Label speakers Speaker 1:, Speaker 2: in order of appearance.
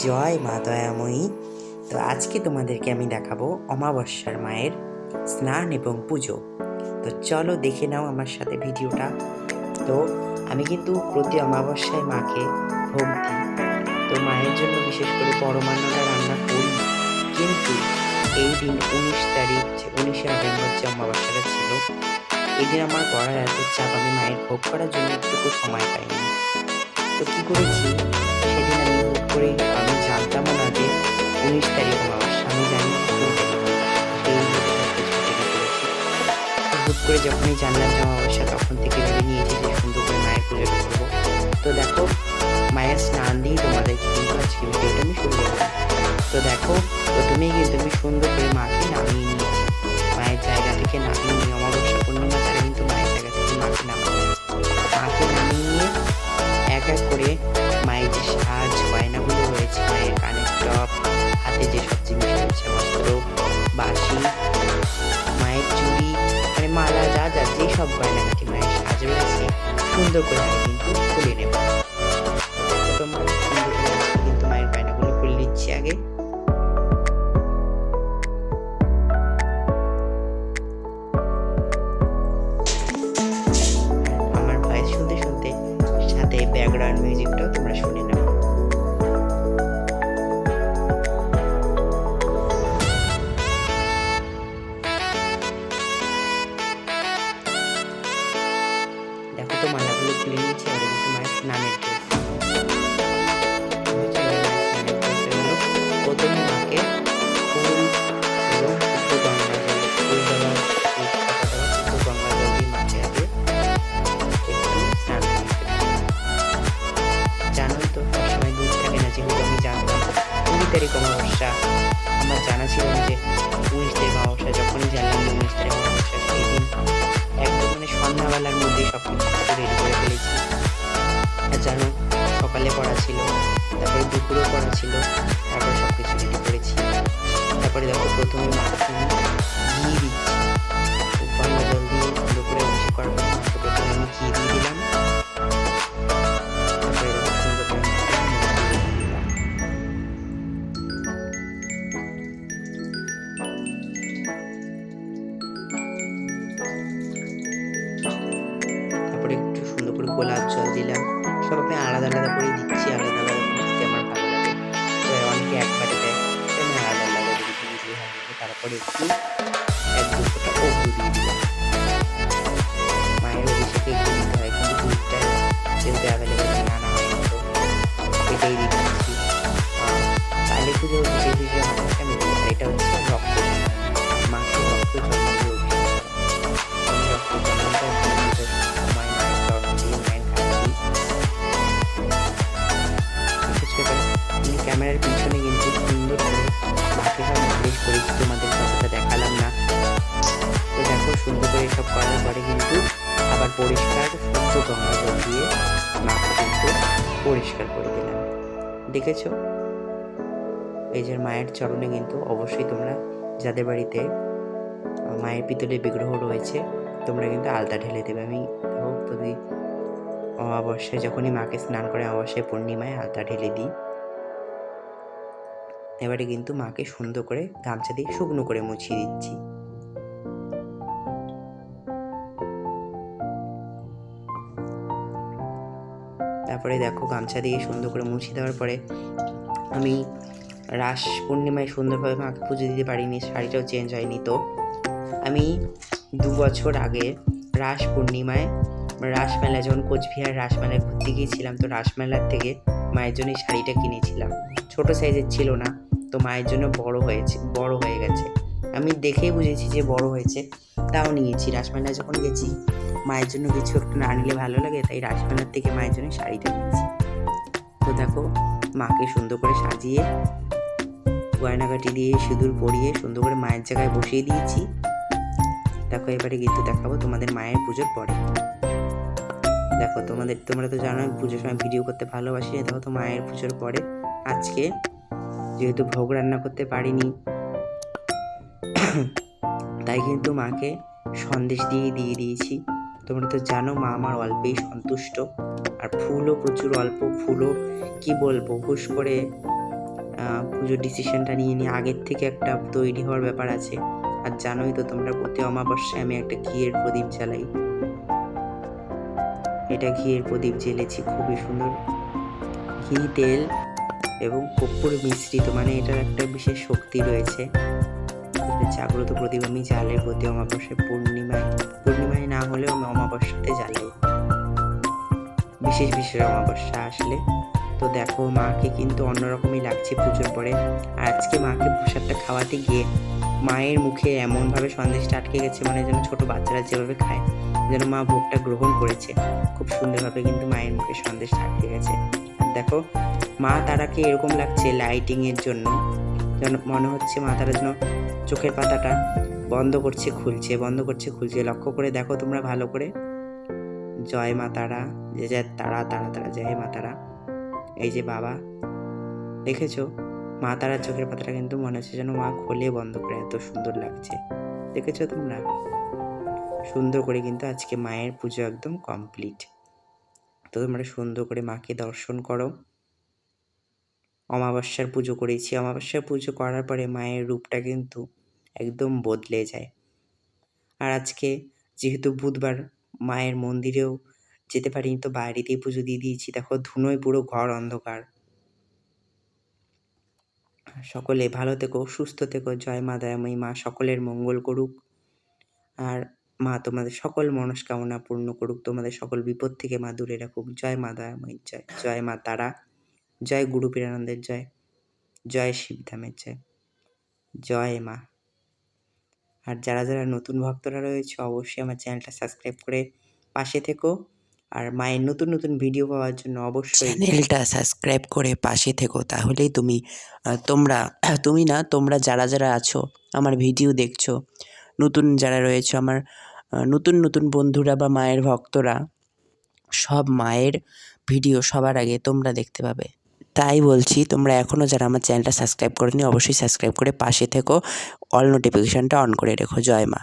Speaker 1: জয় মা দয়াময়ী। তো আজকে তোমাদেরকে আমি দেখাবো অমাবস্যার মায়ের স্নান এবং পুজো। তো চলো দেখে নাও আমার সাথে ভিডিওটা। তো আমি কিন্তু প্রতি অমাবস্যায় মাকে ভোগ দিই। তো মায়ের জন্য বিশেষ করে পরমান্নটা রান্না করি, কিন্তু এই দিন 19 তারিখ, 19শে নভেম্বর যে অমাবস্যাটা ছিল, এই দিন আমার পড়ার এত চাপ, আমি মায়ের ভোগ করার জন্য একটুকু সময় পাইনি। তো কী করেছি, সেদিন আমি হুট করে, আমি জানতামও না যে 19 তারিখ অমাবস্যা, আমি জানি না 2 তারিখ অমাবস্যা, সেই অনুযায়ী সব কিছু রেডি করেছি। তো হুট করে যখনই জানলাম যে অমাবস্যা, তখন থেকে ভেবে নিয়েছি যে সুন্দর করে মায়ের পুজোটা করবো। তো দেখো, মায়ের স্নান দিয়েই তোমাদেরকে কিন্তু আজকে ভিডিওটা আমি শুরু করলাম। তো দেখো, প্রথমেই কিন্তু আমি সুন্দর করে মাকে নামিয়ে নিয়েছি, মায়ের জায়গা থেকে নামিয়ে নিয়ে, অমাবস্যা পূর্ণিমা ছাড়া কিন্তু মায়ের জায়গা থেকে মাকে নামাবো। মাকে নামিয়ে নিয়ে এক এক করে মায়ের যে সাজ গয়নাগুলো রয়েছে, মায়ের কানের টপ, হাতে যেসব জিনিস রয়েছে, বস্ত্র, বাঁশি, মায়ের চুড়ি, মানে মালা, যা যা যেসব গয়নাগাটি মায়ের সাজ রয়েছে, সুন্দর করে আমি কিন্তু খুলে নেব। তোমরা সুন্দর করে আজকে কিন্তু মায়ের গয়নাগুলো খুলে নিচ্ছি আগে। আমার ভয়েস শুনতে শুনতে সাথে ব্যাকগ্রাউন্ড মিউজিকটাও তোমরা শুনে নাও। দেখো, তো মালাগুলো খুলে নিয়েছি, আর কিন্তু মায়ের স্নানের ড্রেস। প্রথমে মাকে ফুল এবং শুদ্ধ গঙ্গা জল, ফুল দেওয়া, শুদ্ধ গঙ্গা জল দিয়ে মাকে আগে একটু স্নান করতে হবে। জানোই তো, সবসময় দুধ থাকে না, যেহেতু আমি জানতাম 20 তারিখ অমাবস্যা, আমার জানা ছিল না যে 19 তারিখ অমাবস্যা। যখনই জানলাম যে 19 তারিখ অমাবস্যা, সেই দিন একদম মানে সন্ধ্যাবেলার মধ্যে সব কিছু রেডি করে ফেলেছি। আর জানো, সকালে পড়া ছিল, তারপরে দুপুরেও পড়া ছিল, তারপরে সব কিছু রেডি করেছি। তারপরে দেখো, প্রথমে মাকে আমি ঘি দিচ্ছি, গঙ্গা জল দিয়ে সুন্দর করে অভিষেক করার পর মাকে প্রথমে আমি ঘি দিয়ে দিলাম। তারপরে দেখো, সুন্দর করে মাকে আমি দিয়ে দিলাম। তারপরে একটু সুন্দর করে গোলাপ জল দিলাম। সব আমি আলাদা আলাদা করেই দিচ্ছি, আলাদা আলাদা করে দিতে আমার ভালো লাগে। এবার অনেকে একবারে দেয়, তো আমি আলাদা আলাদা করে দিতে ভালো লাগে। তারপরে একটু 1-2 ফোঁটা অগ্নি দিয়ে দিলাম। মায়ের অভিষেকে একটু দিতে হয়, কিন্তু দুধটা যেহেতু অ্যাভেলেবেল আনা হয় না, তো এটাই দিচ্ছি। কালী পুজো বিশেষ বিশেষ অমাবস্যা আমি দিই, এটা হচ্ছে রক্ত, মাকে রক্ত চন্দন দিয়ে অভিষেক করা। আমি রক্ত চন্দনটা সময় মায়ের চরণ দিয়ে মায়ের কাছে। আমি ক্যামেরার পিছনে কিন্তু সুন্দর করে মাকে সব মালিশ করেছি, তোমাদের কতটা দেখালাম না। তো দেখো, সুন্দর করে সব করার পরে কিন্তু আবার পরিষ্কার শুদ্ধ গঙ্গা জল দিয়ে মাকে কিন্তু পরিষ্কার করে দিলাম। দেখেছো, এই যে মায়ের চরণে কিন্তু অবশ্যই তোমরা যাদের বাড়িতে মায়ের পিতলের বিগ্রহ রয়েছে, তোমরা কিন্তু আলতা ঢেলে দেবে। আমি প্রতি অমাবস্যায় যখনই মাকে স্নান করে, অমাবস্যায় পূর্ণিমায় আলতা ঢেলে দিই। এবারে কিন্তু মাকে সুন্দর করে গামছা দিয়ে শুকনো করে মুছিয়ে দিচ্ছি। তারপরে দেখো, গামছা দিয়ে সুন্দর করে মুছিয়ে দেওয়ার পরে আমি রাস পূর্ণিমায় সুন্দরভাবে মাকে পুজো দিতে পারিনি, শাড়িটাও চেঞ্জ হয়নি। তো আমি 2 বছর আগে রাস পূর্ণিমায়, রাসমেলা, যখন কোচবিহার রাসমেলায় ঘুরতে গিয়েছিলাম, তো রাসমেলার থেকে মায়ের জন্য এই শাড়িটা কিনেছিলাম। ছোট সাইজের ছিল না, তো মায়ের জন্য বড় হয়ে গেছে। আমি দেখেই বুঝেছি যে বড় হয়েছে, তাও নিয়েছি। রাসমেলায় যখন গেছি, মায়ের জন্য কিছু একটু না নিলে ভালো লাগে, তাই রাসমেলার থেকে মায়ের জন্য শাড়িটা নিয়েছি। তো দেখো, মাকে সুন্দর করে সাজিয়ে, গয়নাগাটি দিয়ে, সিঁদুর পরিয়ে সুন্দর করে মায়ের জায়গায় বসিয়ে দিয়েছি। দেখো, এবারে কিন্তু দেখাবো তোমাদের মায়ের পুজোর পরে। দেখো, তোমরা তো জানো আমি পুজোর সময় ভিডিও করতে ভালোবাসি। দেখো, তো মায়ের পুজোর পরে আজকে যেহেতু ভোগ রান্না করতে পারিনি, তাই কিন্তু মাকে সন্দেশ দিয়ে দিয়েছি। তোমরা তো জানো, মা আমার অল্পেই সন্তুষ্ট, আর ফুলও প্রচুর অল্প, ফুলও কি বলবো, হুশ করে পুজোর ডিসিশনটা নিয়ে নিই। আগের থেকে একটা তৈরি হওয়ার ব্যাপার আছে। আর জানোই তো তোমরা, প্রতি অমাবস্যায় আমি একটা ঘিয়ের প্রদীপ জ্বালাই। এটা ঘিয়ের প্রদীপ জ্বেলেছি, খুবই সুন্দর। ঘি, তেল এবং কর্পূর মিশ্রিত, মানে এটার একটা বিশেষ শক্তি রয়েছে। জাগ্রত প্রদীপ আমি জ্বালাই প্রতি অমাবস্যায়, পূর্ণিমায় না হলেও আমি অমাবস্যাতে জ্বালাই, বিশেষ অমাবস্যা আসলে। তো দেখো, মাকে কিন্তু অন্যরকমই লাগছে পুজোর পরে। আর আজকে মাকে প্রসাদটা খাওয়াতে গিয়ে মায়ের মুখে এমনভাবে সন্দেশটা আটকে গেছে, মানে যেন ছোট বাচ্চারা যেভাবে খায়, যেন মা ভোগটা গ্রহণ করেছে। খুব সুন্দরভাবে কিন্তু মায়ের মুখে সন্দেশটা আটকে গেছে। আর দেখো, মা তারাকে এরকম লাগছে লাইটিংয়ের জন্য, যেন মনে হচ্ছে মা তারা যেন চোখের পাতাটা বন্ধ করছে খুলছে, বন্ধ করছে খুলছে। লক্ষ্য করে দেখো তোমরা ভালো করে। জয় মা তারা, যে জয় তারা তারা তারা, জয় মা তারা। এই যে বাবা, দেখেছো মা তারার চোখের পাতাটা কিন্তু মনে হচ্ছে যেন মা খোলে বন্ধ করে, এত সুন্দর লাগছে। দেখেছো তোমরা? সুন্দর করে কিন্তু আজকে মায়ের পুজো একদম কমপ্লিট। তো তোমরা সুন্দর করে মাকে দর্শন করো। অমাবস্যার পুজো করেছি, অমাবস্যার পুজো করার পরে মায়ের রূপটা কিন্তু একদম বদলে যায়। আর আজকে যেহেতু বুধবার, মায়ের মন্দিরেও যেতে পারিনি, তো বাইরেতেই পুজো দিয়ে দিয়েছি। দেখো ধুনোয় পুরো ঘর অন্ধকার। সকলে ভালো থেকো, সুস্থ থেকো। জয় মা দয়াময়ী, মা সকলের মঙ্গল করুক। আর মা তোমাদের সকল মনস্কামনা পূর্ণ করুক, তোমাদের সকল বিপদ থেকে মা দূরে রাখুক। জয় মা দয়াময়ীর জয়, জয় মা তারা, জয় গুরু পীরানন্দের জয়, জয় শিবধামের জয়, জয় মা। আর যারা নতুন ভক্তরা রয়েছে, অবশ্যই আমার চ্যানেলটা সাবস্ক্রাইব করে পাশে থেকো। আর মায়ের নতুন ভিডিও পাওয়ার জন্য অবশ্যই চ্যানেলটা সাবস্ক্রাইব করে পাশে থেকো। তাহলেই তোমরা যারা আছো আমার ভিডিও দেখছো, নতুন যারা রয়েছে আমার নতুন বন্ধুরা বা মায়ের ভক্তরা, সব মায়ের ভিডিও সবার আগে তোমরা দেখতে পাবে। তাই বলছি, তোমরা এখনও যারা আমার চ্যানেলটা সাবস্ক্রাইব করোনি, অবশ্যই সাবস্ক্রাইব করে পাশে থেকো, অল নোটিফিকেশানটা অন করে রেখো। জয় মা।